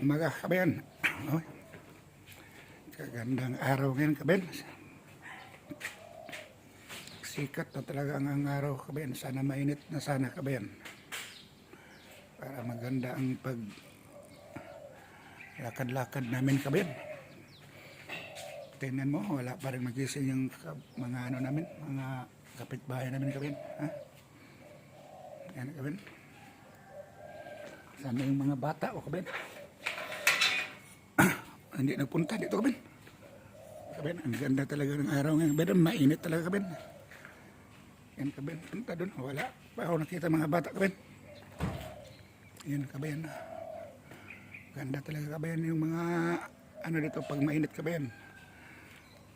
Umaga kabayan. Oh, kagandang araw ngayon kabayan. Sikat na talaga ang araw kabayan. Sana mainit na sana kabayan. Para maganda ang pag lakad-lakad namin kabayan. Tingnan mo, wala pa rin magising yung mga ano namin, mga kapitbahay namin kabayan. Ha? Yan kabayan. Sana yung mga bata o kabayan. Hindi nagpunta dito kabayan. Kabayan, ang ganda talaga ng araw ngayon kabayan. Mainit talaga kabayan. Yan kabayan, punta doon. Wala pa ako nakita mga bata kabayan. Yan kabayan. Ganda talaga kabayan yung mga ano dito pag mainit kabayan.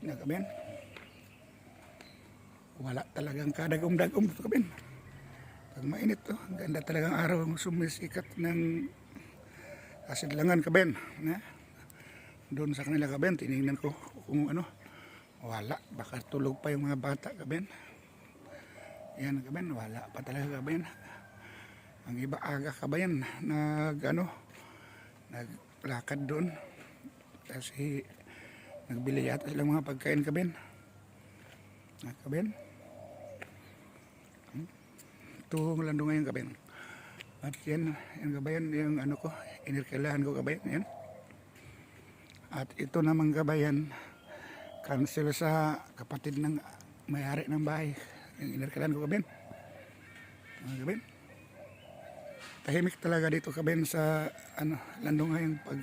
Yan kabayan. Wala talagang kadagom-dagom dito kabayan. Pag mainit to, ganda talagang araw sumisikat ng asidlangan kabayan. Doon sa kanila kabayan, tinignan ko kung ano, wala, baka tulog pa yung mga bata kabayan. Yan kabayan, wala pa talaga kabayan. Ang iba aga kabayan, naglakad doon. Kasi nagbili yata silang mga pagkain kabayan. Kabayan. Ito lando ngayon kabayan. At yan kabayan, yung ano ko, inirkilahan ko kabayan, yan. At ito namang kabayan, cancel sa kapatid ng may-ari ng bahay. Yung inirkilahan ko kabayan. Kabayan. Tahimik talaga dito kabayan sa lando ngayon pag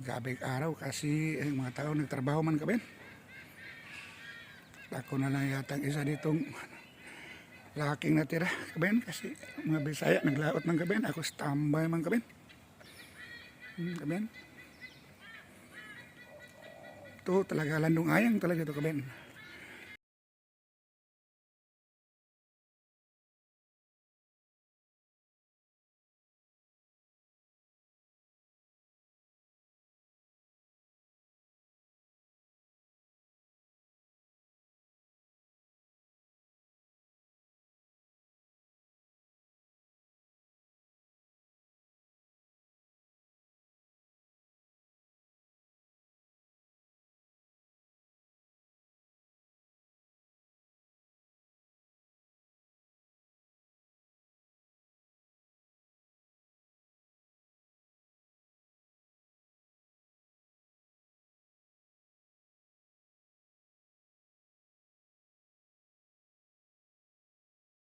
gabing araw kasi yung mga tao nagtrabaho man kabayan. Ako na lang yata ang isa ditong laking natira kabayan kasi mga Bisaya naglaot ng kabayan. Ako standby man kabayan. Kabayan. Ito talaga landong ayang talaga ito kabayan.